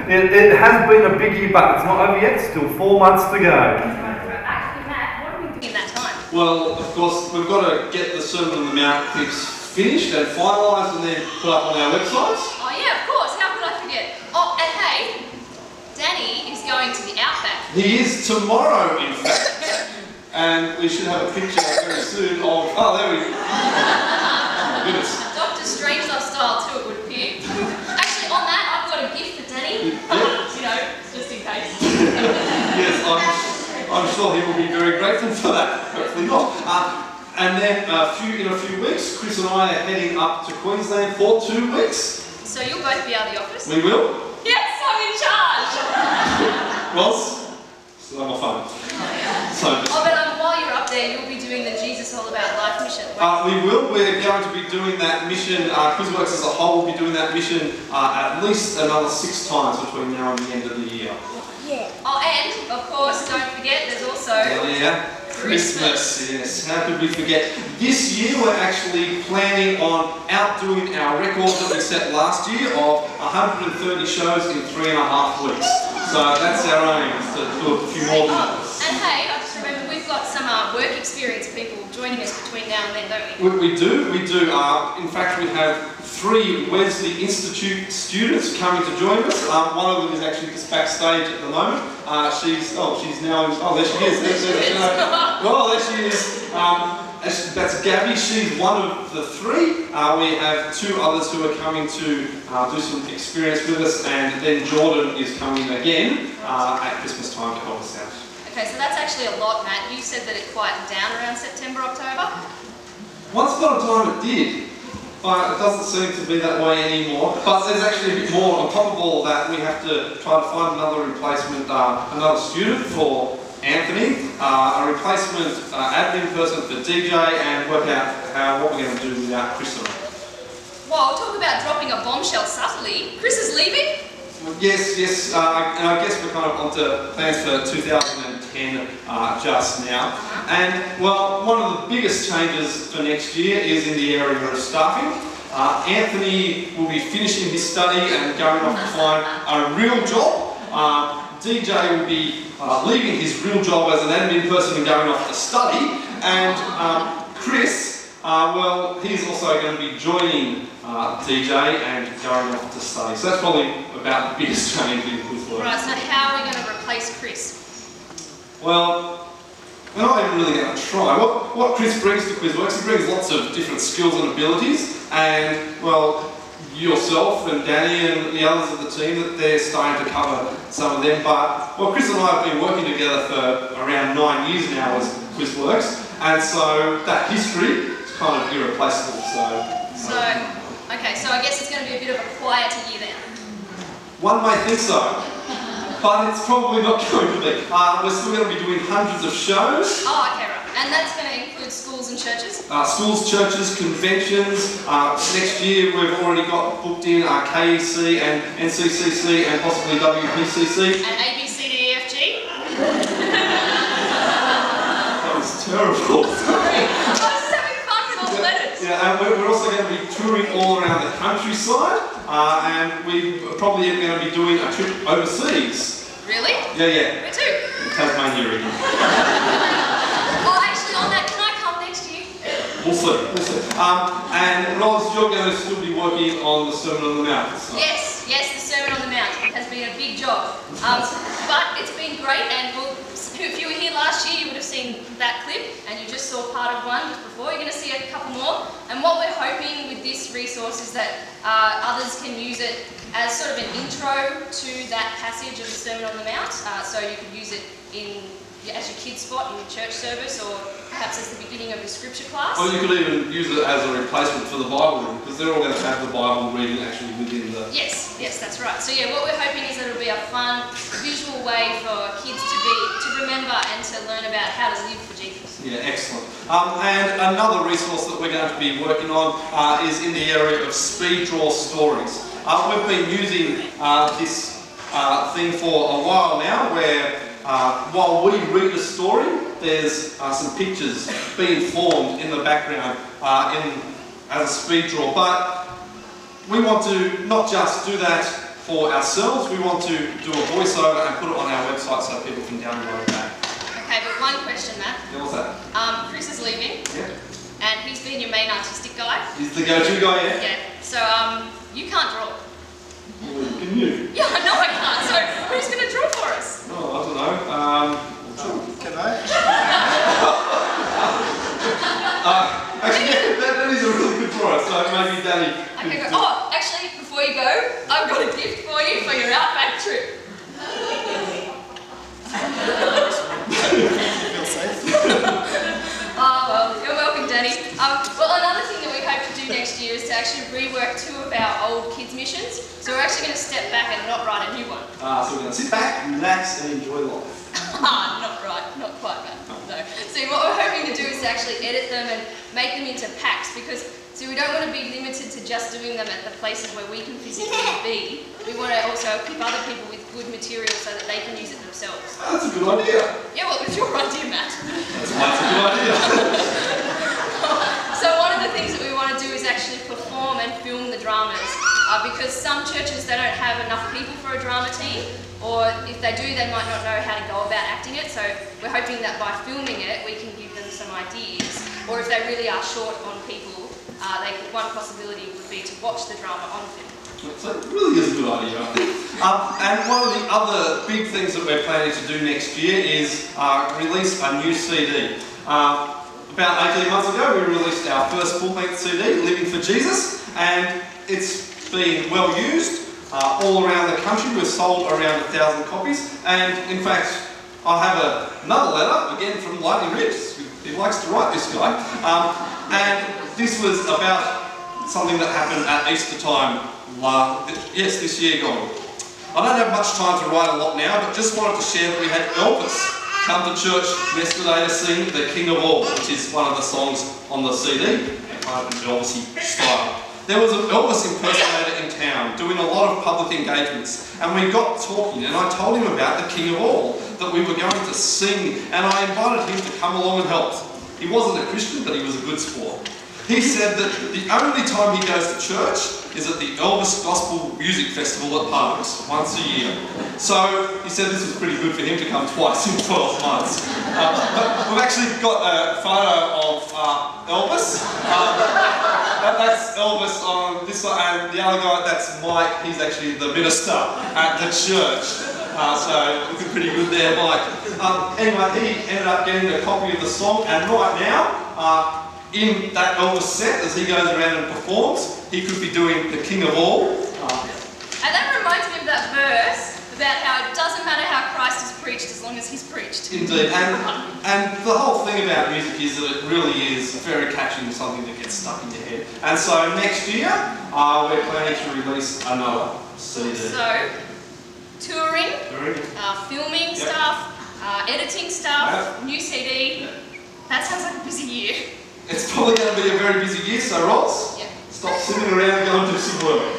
It has been a big year, but it's not over yet. Still 4 months to go. Actually, Matt, what have we been doing in that time? Well, of course, we've got to get the Sermon on the Mount clips finished and finalised and then put up on our websites. Oh yeah, of course. How could I forget? Oh, and hey, Danny is going to the Outback. He is tomorrow, in fact. And we should have a picture very soon of... Oh, there we go. Oh, my goodness. Dr. Strangelove style too, it would appear. Actually, on that, I've got a gift for Danny. Yep. You know, just in case. Yes, I'm sure he will be very grateful for that. Hopefully not. And then in a few weeks, Chris and I are heading up to Queensland for 2 weeks. So you'll both be out of the office? We will. Yes, I'm in charge! Roz, it's a lot more fun. But while you're up there, you'll be doing the Jesus All About Life mission. We will. We're going to be doing that mission. Worx as a whole will be doing that mission at least another 6 times between now and the end of the year. Yeah. Oh, and of course, don't forget, there's also Christmas. Yes. How could we forget? This year we're actually planning on outdoing our record that we set last year of 130 shows in 3.5 weeks. So that's our aim, is to do a few more than that. And hey, I just remember we've got some work experience people joining us between now and then, don't we? We do. In fact, we have 3 Wesley Institute students coming to join us. One of them is actually just backstage at the moment. She's now. Oh, there she is. Well, there she is. That's Gabby. She's one of the 3. We have 2 others who are coming to do some experience with us, and then Jordan is coming again at Christmas time to help us out. Okay, so that's actually a lot, Matt. You said that it quieted down around September, October? Once upon a time it did, but it doesn't seem to be that way anymore. But there's actually a bit more. On top of all that, we have to try to find another replacement, another student for Anthony, a replacement admin person for DJ, and work out what we're going to do without Chris. Well, talk about dropping a bombshell subtly. Chris is leaving? Yes, and I guess we're kind of onto plans for 2010 just now. And well, one of the biggest changes for next year is in the area of staffing. Anthony will be finishing his study and going off to find a real job. DJ will be leaving his real job as an admin person and going off to study. And Chris, well, he's also going to be joining DJ and going off to study. So that's probably about the biggest change in Worx. Right, so how are we going to replace Chris? Well, we're not even really going to try. What Chris brings to Worx, he brings lots of different skills and abilities, and well, yourself and Danny and the others of the team, that they're starting to cover some of them. But well, Chris and I have been working together for around 9 years now as Worx, and so that history is kind of irreplaceable. Okay, so I guess it's going to be a bit of a quieter year then. One may think so, but it's probably not going to be. We're still going to be doing hundreds of shows. Oh, okay, right. And that's going to include schools and churches? Schools, churches, conventions. Next year we've already got booked in KEC and NCCC and possibly WPCC. And ABCDEFG? That was terrible. Sorry, I was just having fun with all the letters. Yeah, and we're also going to be touring all around the countryside, and we probably are going to be doing a trip overseas. Really? Yeah. Where to? Tasmania again. Oh, actually, on that, can I come next year? We'll see. And Roz, you're going to still be working on the Sermon on the Mount. So. Yes, the Sermon on the Mount has been a big job. But it's been great, and if you were here last year, you would have seen that clip, and you just saw part of one just before. You're going to see a couple more. And what we're hoping with this resource is that others can use it as sort of an intro to that passage of the Sermon on the Mount. So you could use it as your kid's spot in your church service, or perhaps as the beginning of your scripture class. Or you could even use it as a replacement for the Bible reading, because they're all going to have the Bible reading actually within the... Yes, that's right. So yeah, what we're hoping is that it'll be a fun, visual way for kids to remember and to learn about how to live for Jesus. Yeah, excellent. And another resource that we're going to be working on is in the area of speed draw stories. We've been using this thing for a while now, where while we read a story, there's some pictures being formed in the background as a speed draw. But we want to not just do that for ourselves. We want to do a voiceover and put it on our website so people can download that. Okay, but one question, Matt. Yeah, what's that? Chris is leaving. Yeah. And he's been your main artistic guy. He's the go-to guy, yeah? Yeah. So, you can't draw. Well, can you? Yeah, I know I can't. So, who's going to draw for us? Oh, I don't know. Can I? Actually, that is a really good drawer, so maybe Danny. Okay, go. Oh, actually, before you go, I've got a gift for you for your outback trip. Feel safe? Oh, well, you're welcome, Danny. Well, another thing that we hope to do next year is to actually rework 2 of our old kids' missions. So we're actually going to step back and not write a new one. So we're going to sit back, relax, and enjoy life. Not right, not quite, Matt. No. See, what we're hoping to do is to actually edit them and make them into packs because, see, we don't want to be limited to just doing them at the places where we can physically be. We want to also equip other people with good material so that they can use it themselves. Oh, that's a good idea. Yeah, well, it's your idea, Matt. That's a good idea. So one of the things that we want to do is actually perform and film the dramas because some churches, they don't have enough people for a drama team, or if they do, they might not know how to go about acting it. So we're hoping that by filming it, we can give them some ideas. Or if they really are short on people, one possibility would be to watch the drama on film. So it really is a good idea, I think. And one of the other big things that we're planning to do next year is release a new CD. About 18 months ago, we released our first full-length CD, Living for Jesus, and it's been well used all around the country. We've sold around 1,000 copies, and in fact, I have another letter, again from Lightning Ridge. He likes to write, this guy. And this was about something that happened at Easter time, this year gone. I don't have much time to write a lot now, but just wanted to share that we had Elvis come to church yesterday to sing The King of All, which is one of the songs on the CD, kind of an Elvis-y style. There was an Elvis impersonator in town doing a lot of public engagements, and we got talking, and I told him about The King of All, that we were going to sing, and I invited him to come along and help. He wasn't a Christian, but he was a good sport. He said that the only time he goes to church is at the Elvis Gospel Music Festival at Parks, once a year. So he said this was pretty good for him to come twice in 12 months. But we've actually got a photo of Elvis. That's Elvis on this side, and the other guy, that's Mike. He's actually the minister at the church. So looking pretty good there, Mike. Anyway, he ended up getting a copy of the song, and right now, in that Elvis set, as he goes around and performs, he could be doing The King of All. And that reminds me of that verse about how it doesn't matter how Christ is preached as long as he's preached. Indeed, and the whole thing about music is that it really is very catchy and something that gets stuck in your head. And so next year, we're planning to release another CD. So, touring, filming stuff, editing stuff, new CD. That sounds like a busy year. It's probably going to be a very busy year, so Roz, stop sitting around and go and do some work.